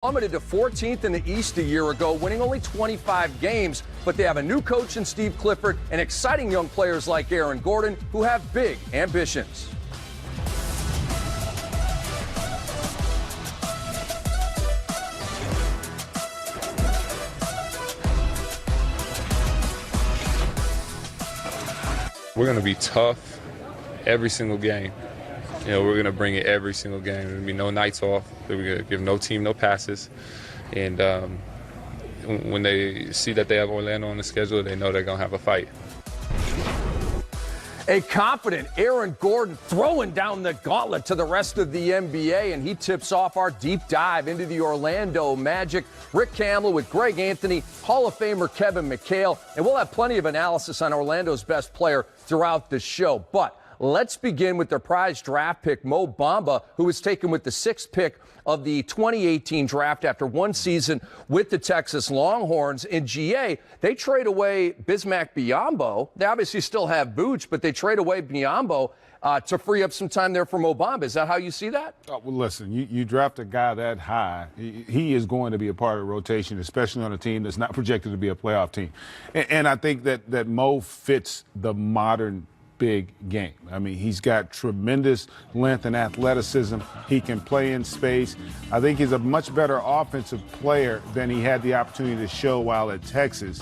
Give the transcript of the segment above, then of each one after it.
Plummeted to 14th in the East a year ago, winning only 25 games. But they have a new coach in Steve Clifford and exciting young players like Aaron Gordon who have big ambitions. We're going to be tough every single game. You know, we're going to bring it every single game. There'll be no nights off. We're going to give no team no passes. And when they see that they have Orlando on the schedule, they know they're going to have a fight. A confident Aaron Gordon throwing down the gauntlet to the rest of the NBA, and he tips off our deep dive into the Orlando Magic. Rick Camlow with Greg Anthony, Hall of Famer Kevin McHale, and we'll have plenty of analysis on Orlando's best player throughout the show. But let's begin with their prize draft pick, Mo Bamba, who was taken with the 6th pick of the 2018 draft after one season with the Texas Longhorns. In GA, they trade away Bismack Biyombo. They obviously still have Booch, but they trade away Biyombo to free up some time there for Mo Bamba. Is that how you see that? Well, listen, you draft a guy that high, he is going to be a part of the rotation, especially on a team that's not projected to be a playoff team. And I think that Mo fits the modern big game. I mean, he's got tremendous length and athleticism. He can play in space. I think he's a much better offensive player than he had the opportunity to show while at Texas.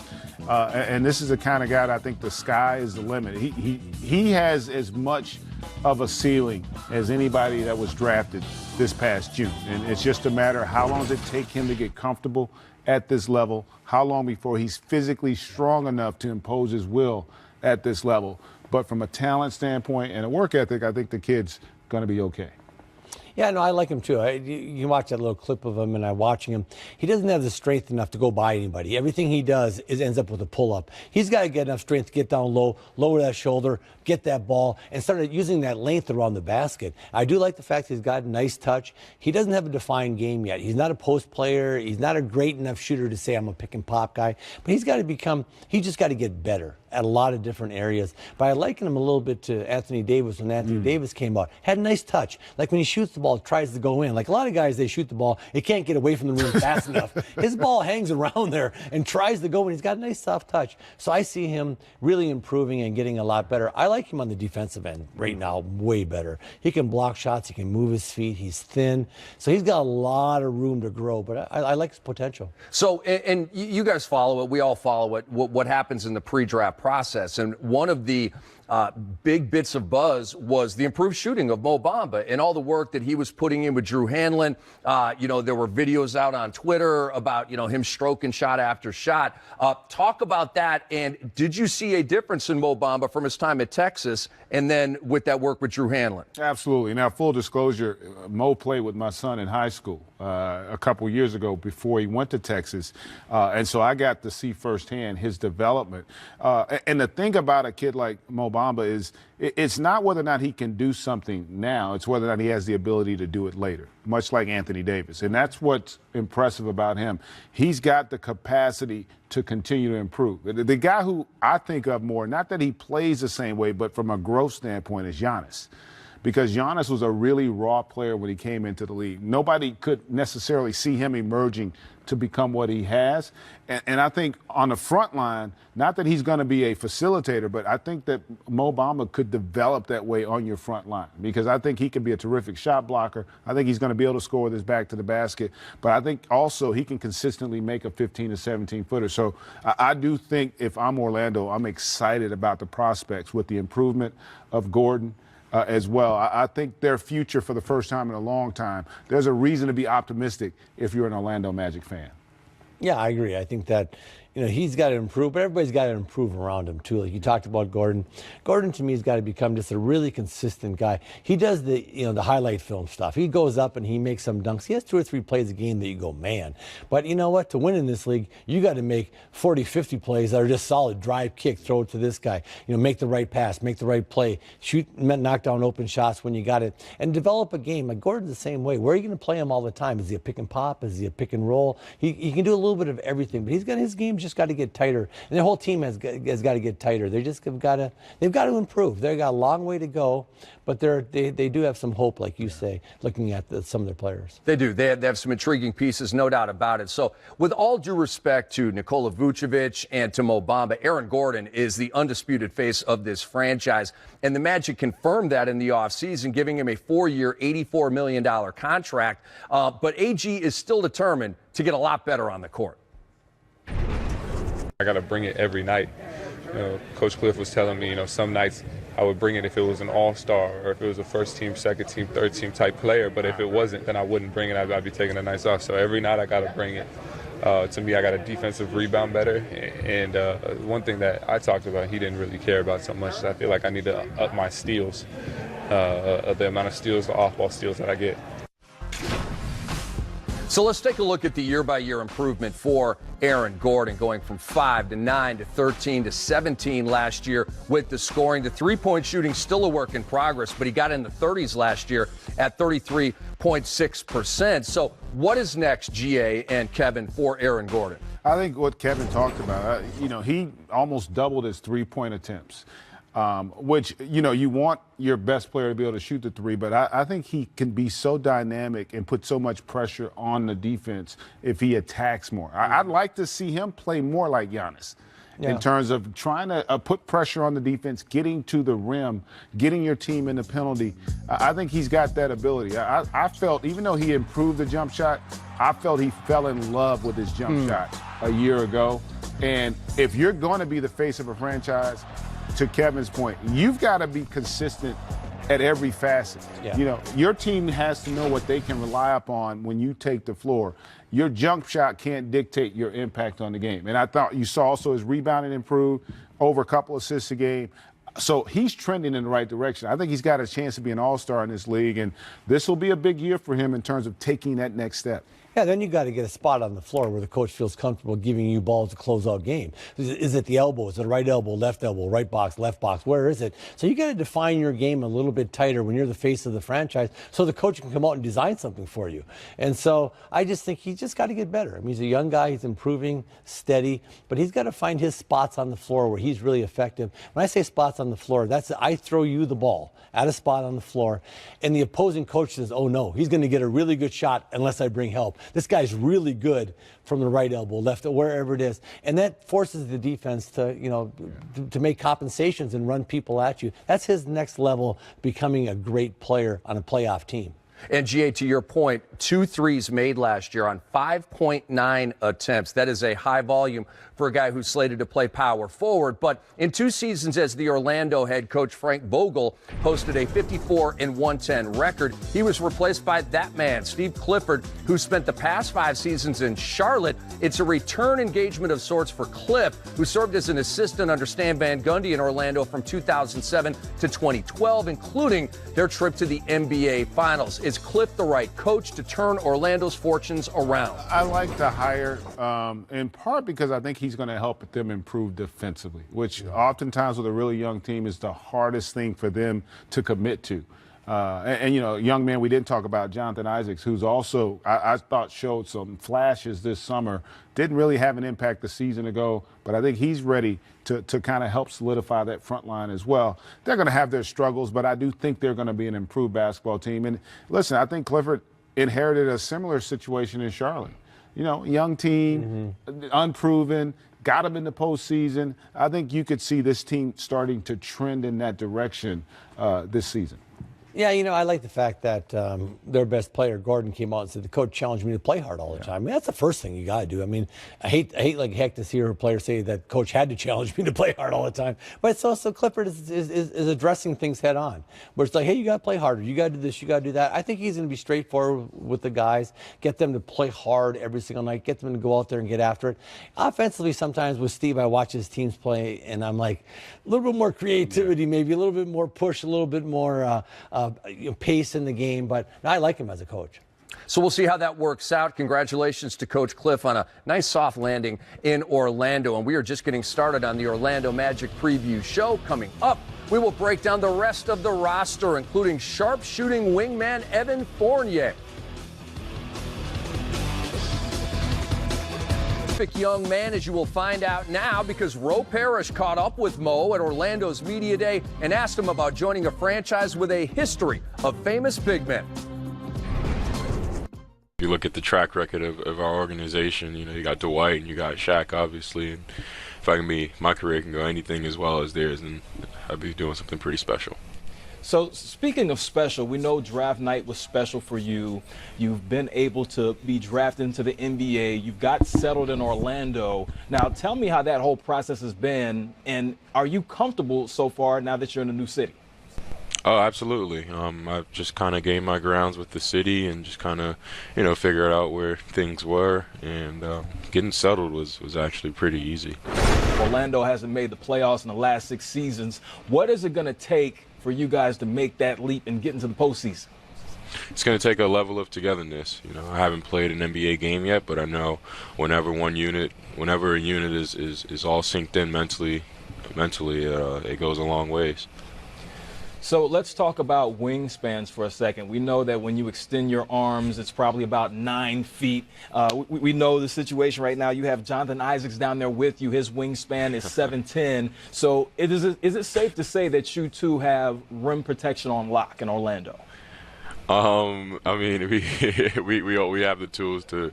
And this is the kind of guy that I think the sky is the limit. He has as much of a ceiling as anybody that was drafted this past June. And it's just a matter of how long does it take him to get comfortable at this level, how long before he's physically strong enough to impose his will at this level. But from a talent standpoint and a work ethic, I think the kid's going to be okay. Yeah, no, I like him too. You watch that little clip of him, and I'm watching him. He doesn't have the strength enough to go by anybody. Everything he does ends up with a pull-up. He's got to get enough strength to get down low, lower that shoulder, get that ball, and start using that length around the basket. I do like the fact he's got a nice touch. He doesn't have a defined game yet. He's not a post player. He's not a great enough shooter to say I'm a pick-and-pop guy. But he's just got to get better at a lot of different areas. But I liken him a little bit to Anthony Davis when Anthony Davis came out. Had a nice touch. Like when he shoots the ball, it tries to go in. Like a lot of guys, they shoot the ball, it can't get away from the rim fast enough. His ball hangs around there and tries to go in. He's got a nice soft touch. So I see him really improving and getting a lot better. I like him on the defensive end right now, way better. He can block shots. He can move his feet. He's thin. So he's got a lot of room to grow, but I like his potential. So, and you guys follow it. We all follow it, what happens in the pre-draft process. And one of the big bits of buzz was the improved shooting of Mo Bamba and all the work that he was putting in with Drew Hanlon. There were videos out on Twitter about, him stroking shot after shot. Talk about that. And did you see a difference in Mo Bamba from his time at Texas and then with that work with Drew Hanlon? Absolutely. Now, full disclosure, Mo played with my son in high school a couple years ago before he went to Texas. And so I got to see firsthand his development. And the thing about a kid like Mo Bamba is it's not whether or not he can do something now, it's whether or not he has the ability to do it later, much like Anthony Davis. And that's what's impressive about him. He's got the capacity to continue to improve. The guy who I think of more, not that he plays the same way, but from a growth standpoint, is Giannis. Because Giannis was a really raw player when he came into the league. Nobody could necessarily see him emerging to become what he has. And I think on the front line, not that he's going to be a facilitator, but I think that Mo Bamba could develop that way on your front line because I think he can be a terrific shot blocker. I think he's going to be able to score with his back to the basket. But I think also he can consistently make a 15 to 17 footer. So I do think if I'm Orlando, I'm excited about the prospects with the improvement of Gordon. As well. I think their future for the first time in a long time, there's a reason to be optimistic if you're an Orlando Magic fan. Yeah, I agree. I think that, he's got to improve, but everybody's got to improve around him, too. Like you talked about Gordon. Gordon, to me, has got to become just a really consistent guy. He does the highlight film stuff. He goes up and he makes some dunks. He has 2 or 3 plays a game that you go, man. But you know what? To win in this league, you got to make 40, 50 plays that are just solid. Drive, kick, throw it to this guy. Make the right pass, make the right play, shoot, knock down open shots when you got it, and develop a game. Like Gordon's the same way. Where are you going to play him all the time? Is he a pick and pop? Is he a pick and roll? He can do a little bit of everything, but he's got his game just just got to get tighter, and the whole team has got to get tighter. They've got to improve. They've got a long way to go, but they do have some hope, like you say, looking at some of their players. They do. They have some intriguing pieces, no doubt about it. So, with all due respect to Nikola Vucevic and to Mo Bamba, Aaron Gordon is the undisputed face of this franchise, and the Magic confirmed that in the offseason, giving him a 4-year, $84 million contract. But AG is still determined to get a lot better on the court. I got to bring it every night. Coach Cliff was telling me, some nights I would bring it if it was an all-star or if it was a first team, second team, third team type player. But if it wasn't, then I wouldn't bring it. I'd be taking the nights off. So every night I got to bring it. To me, I got a defensive rebound better. And one thing that I talked about, he didn't really care about so much, is I feel like I need to up my steals, the amount of steals, the off-ball steals that I get. So let's take a look at the year-by-year improvement for Aaron Gordon, going from 5 to 9 to 13 to 17 last year with the scoring. The three-point shooting still a work in progress, but he got in the 30s last year at 33.6%. So what is next, GA and Kevin, for Aaron Gordon? I think what Kevin talked about, he almost doubled his three-point attempts. Which, you want your best player to be able to shoot the three, but I think he can be so dynamic and put so much pressure on the defense if he attacks more. I'd like to see him play more like Giannis in terms of trying to put pressure on the defense, getting to the rim, getting your team in the penalty. I think he's got that ability. I felt, even though he improved the jump shot, I felt he fell in love with his jump shot a year ago. And if you're going to be the face of a franchise, to Kevin's point, you've got to be consistent at every facet. Yeah. Your team has to know what they can rely upon when you take the floor. Your jump shot can't dictate your impact on the game. And I thought you saw also his rebounding improve, over a couple assists a game. So he's trending in the right direction. I think he's got a chance to be an all-star in this league, and this will be a big year for him in terms of taking that next step. Yeah, then you got to get a spot on the floor where the coach feels comfortable giving you balls to close out game. Is it the elbow? Is it right elbow, right box, left box? Where is it? So you got to define your game a little bit tighter when you're the face of the franchise, so the coach can come out and design something for you. And so I just think he's just got to get better. I mean, he's a young guy. He's improving, steady, but he's got to find his spots on the floor where he's really effective. When I say spots on the floor, that's I throw you the ball at a spot on the floor, and the opposing coach says, oh no, he's going to get a really good shot unless I bring help. This guy's really good from the right elbow, left, wherever it is. And that forces the defense to, to make compensations and run people at you. That's his next level, becoming a great player on a playoff team. And GA, to your point, 2 threes made last year on 5.9 attempts. That is a high volume for a guy who's slated to play power forward. But in 2 seasons as the Orlando head coach, Frank Vogel posted a 54-110 record. He was replaced by that man, Steve Clifford, who spent the past 5 seasons in Charlotte. It's a return engagement of sorts for Cliff, who served as an assistant under Stan Van Gundy in Orlando from 2007 to 2012, including their trip to the NBA Finals. Is Cliff the right coach to turn Orlando's fortunes around? I like the hire in part because I think he's going to help them improve defensively, which oftentimes with a really young team is the hardest thing for them to commit to. Young man, we didn't talk about Jonathan Isaacs, who's also, I thought, showed some flashes this summer. Didn't really have an impact the season ago, but I think he's ready to kind of help solidify that front line as well. They're going to have their struggles, but I do think they're going to be an improved basketball team. And listen, I think Clifford inherited a similar situation in Charlotte. Young team, unproven, got them in the postseason. I think you could see this team starting to trend in that direction this season. Yeah, I like the fact that their best player, Gordon, came out and said the coach challenged me to play hard all the time. I mean, that's the first thing you got to do. I mean, I hate like heck to see a player say that coach had to challenge me to play hard all the time. But it's also Clifford is addressing things head on, where it's like, hey, you got to play harder. You got to do this. You got to do that. I think he's going to be straightforward with the guys, get them to play hard every single night, get them to go out there and get after it. Offensively, sometimes with Steve, I watch his teams play, and I'm like, a little bit more creativity, maybe a little bit more push, a little bit more pace in the game, but I like him as a coach. So we'll see how that works out. Congratulations to Coach Cliff on a nice soft landing in Orlando. And we are just getting started on the Orlando Magic preview show. Coming up, we will break down the rest of the roster, including sharpshooting wingman Evan Fournier. prolific young man, as you will find out now, because Ro Parrish caught up with Mo at Orlando's Media Day and asked him about joining a franchise with a history of famous big men. If you look at the track record of our organization, you know, you got Dwight and you got Shaq, obviously. And if my career can go anything as well as theirs, then I'd be doing something pretty special. So speaking of special, we know draft night was special for you. You've been able to be drafted into the NBA. You've got settled in Orlando. Now tell me how that whole process has been, and are you comfortable so far now that you're in a new city? Oh, absolutely. I've just kind of gained my grounds with the city and just kind of, you know, figured out where things were. And getting settled was actually pretty easy. Orlando hasn't made the playoffs in the last 6 seasons. What is it going to take for you guys to make that leap and get into the postseason? It's going to take a level of togetherness. You know, I haven't played an NBA game yet, but I know whenever a unit is all synced in mentally, it goes a long ways. So let's talk about wingspans for a second. We know that when you extend your arms, it's probably about 9 feet. We know the situation right now. You have Jonathan Isaacs down there with you. His wingspan is 7'10". So is it safe to say that you two have rim protection on lock in Orlando? I mean, we have the tools to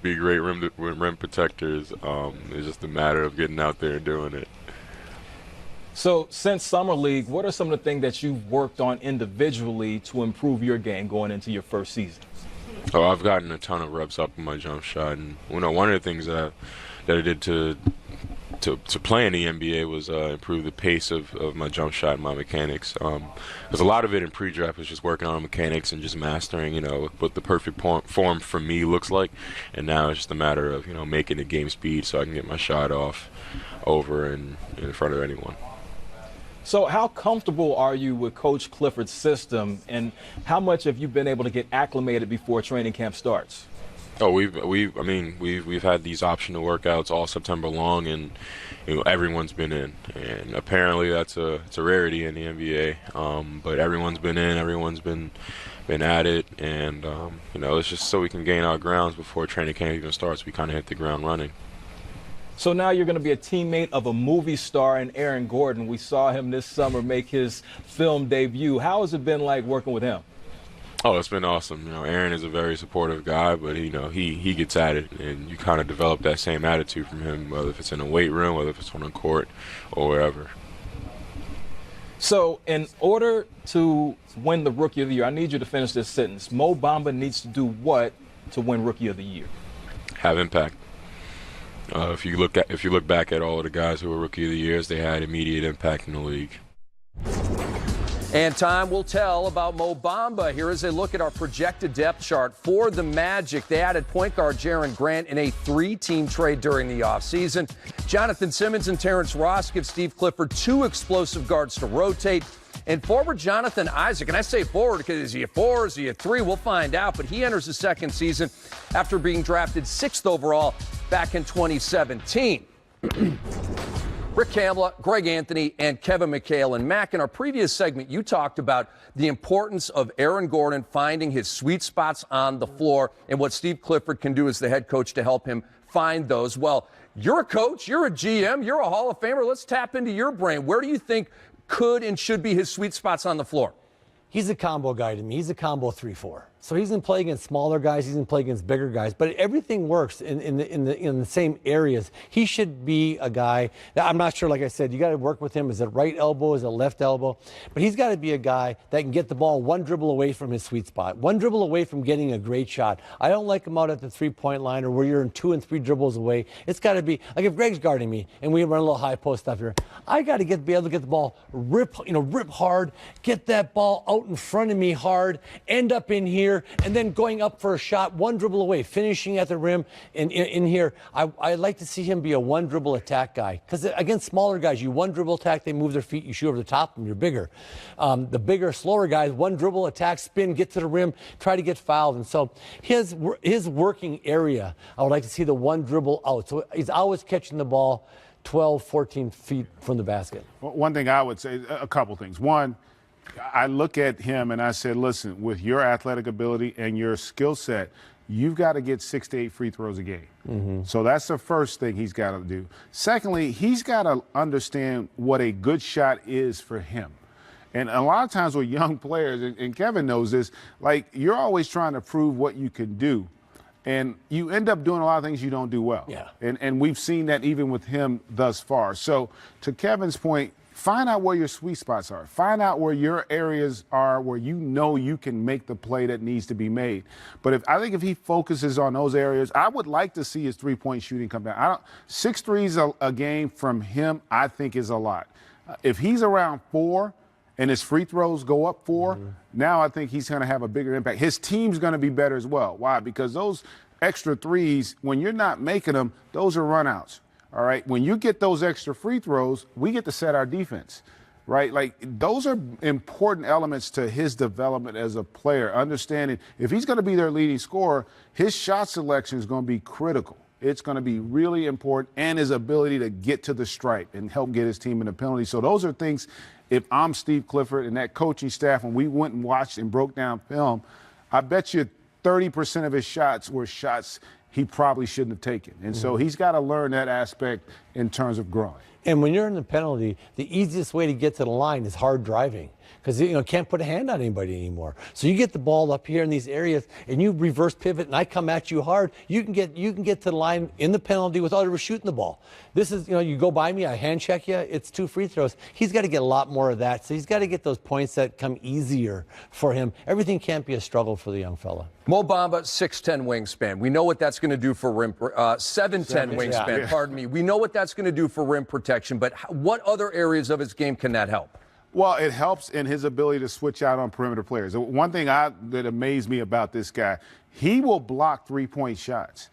be great rim protectors. It's just a matter of getting out there and doing it. So since Summer League, what are some of the things that you've worked on individually to improve your game going into your first season? Oh, I've gotten a ton of reps up in my jump shot, and you know, one of the things that I did to play in the NBA was improve the pace of my jump shot and my mechanics. Because a lot of it in pre-draft was just working on mechanics and just mastering, you know, what the perfect form for me looks like. And now it's just a matter of, you know, making it game speed so I can get my shot off over and in front of anyone. So how comfortable are you with Coach Clifford's system, and how much have you been able to get acclimated before training camp starts? Oh, we've had these optional workouts all September long, and you know, everyone's been in, and apparently it's a rarity in the NBA. But everyone's been in, everyone's been at it, and you know, it's just so we can gain our grounds before training camp even starts. We kind of hit the ground running. So now you're going to be a teammate of a movie star in Aaron Gordon. We saw him this summer make his film debut. How has it been like working with him? Oh, it's been awesome. You know, Aaron is a very supportive guy, but you know, he gets at it, and you kind of develop that same attitude from him, whether if it's in a weight room, whether if it's on a court, or wherever. So in order to win the Rookie of the Year, I need you to finish this sentence. Mo Bamba needs to do what to win Rookie of the Year? Have impact. If you look back at all of the guys who were Rookie of the Years, they had immediate impact in the league. And time will tell about Mo Bamba. Here is a look at our projected depth chart for the Magic. They added point guard Jaren Grant in a 3-team trade during the offseason. Jonathan Simmons and Terrence Ross give Steve Clifford 2 explosive guards to rotate. And forward Jonathan Isaac, and I say forward because is he a 4, is he a 3? We'll find out, but he enters his second season after being drafted 6th overall back in 2017. Rick Kamla, Greg Anthony, and Kevin McHale. And Mac, in our previous segment, you talked about the importance of Aaron Gordon finding his sweet spots on the floor and what Steve Clifford can do as the head coach to help him find those. Well, you're a coach, you're a GM, you're a Hall of Famer. Let's tap into your brain. Where do you think could and should be his sweet spots on the floor? He's a combo guy to me. He's a combo 3-4. So he's going to play against smaller guys. He's going to play against bigger guys. But everything works in the same areas. He should be a guy. I'm not sure, like I said, you got to work with him. Is it right elbow? Is it left elbow? But he's got to be a guy that can get the ball one dribble away from his sweet spot, one dribble away from getting a great shot. I don't like him out at the 3-point line or where you're in 2 and 3 dribbles away. It's got to be like if Greg's guarding me and we run a little high post stuff here. I got to be able to get the ball, rip hard, get that ball out in front of me hard, end up in here, and then going up for a shot, one dribble away, finishing at the rim. And in here, I'd like to see him be a one dribble attack guy. Because against smaller guys, you one dribble attack, they move their feet, you shoot over the top of them, you're bigger. The bigger, slower guys, one dribble attack, spin, get to the rim, try to get fouled. And so his working area, I would like to see the one dribble out. So he's always catching the ball 12, 14 feet from the basket. One thing I would say, a couple things. One, I look at him and I said, listen, with your athletic ability and your skill set, you've got to get 6 to 8 free throws a game. So that's the first thing he's got to do. Secondly, he's got to understand what a good shot is for him. And a lot of times with young players, and Kevin knows this, like you're always trying to prove what you can do. And you end up doing a lot of things you don't do well. Yeah. And we've seen that even with him thus far. So to Kevin's point, find out where your sweet spots are. Find out where your areas are where you know you can make the play that needs to be made. But I think if he focuses on those areas, I would like to see his three-point shooting come down. 6 threes a game from him, I think, is a lot. If he's around 4 and his free throws go up 4, now I think he's going to have a bigger impact. His team's going to be better as well. Why? Because those extra threes, when you're not making them, those are runouts. All right, when you get those extra free throws, we get to set our defense, right? Like those are important elements to his development as a player, understanding if he's going to be their leading scorer, his shot selection is going to be critical. It's going to be really important, and his ability to get to the stripe and help get his team in the penalty. So those are things, if I'm Steve Clifford and that coaching staff, when we went and watched and broke down film, I bet you 30% of his shots were shots he probably shouldn't have taken. And so he's got to learn that aspect in terms of growing. And when you're in the penalty, the easiest way to get to the line is hard driving because you can't put a hand on anybody anymore. So you get the ball up here in these areas and you reverse pivot and I come at you hard, you can get to the line in the penalty without ever shooting the ball. This is, you go by me, I hand check you, it's 2 free throws. He's got to get a lot more of that. So he's got to get those points that come easier for him. Everything can't be a struggle for the young fella. Mo Bamba, 6'10" wingspan. We know what that's going to do for rim. 7'10" wingspan. Yeah. Pardon me. We know what that's going to do for rim protection. But what other areas of his game can that help? Well, it helps in his ability to switch out on perimeter players. One thing that amazed me about this guy, he will block three-point shots.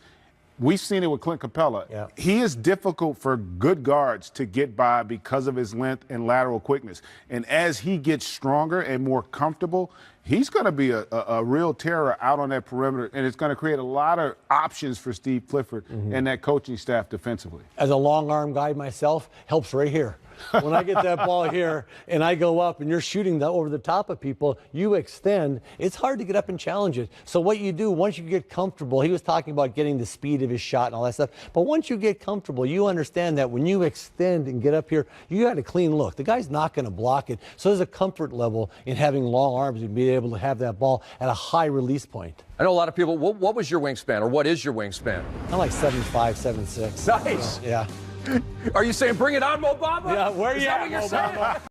We've seen it with Clint Capella. Yeah. He is difficult for good guards to get by because of his length and lateral quickness. And as he gets stronger and more comfortable, he's going to be a real terror out on that perimeter, and it's going to create a lot of options for Steve Clifford and that coaching staff defensively. As a long arm guy myself, helps right here. When I get that ball here and I go up and you're shooting over the top of people, you extend, it's hard to get up and challenge it. So what you do, once you get comfortable, he was talking about getting the speed of his shot and all that stuff, but once you get comfortable, you understand that when you extend and get up here, you got a clean look. The guy's not going to block it. So there's a comfort level in having long arms and being able to have that ball at a high release point. I know a lot of people, what was your wingspan, or what is your wingspan? I'm like 7'5", 7'6". Nice. Yeah. Are you saying bring it on, Mo Bamba? Yeah, where Is you that at, what you're Mo saying? Bamba?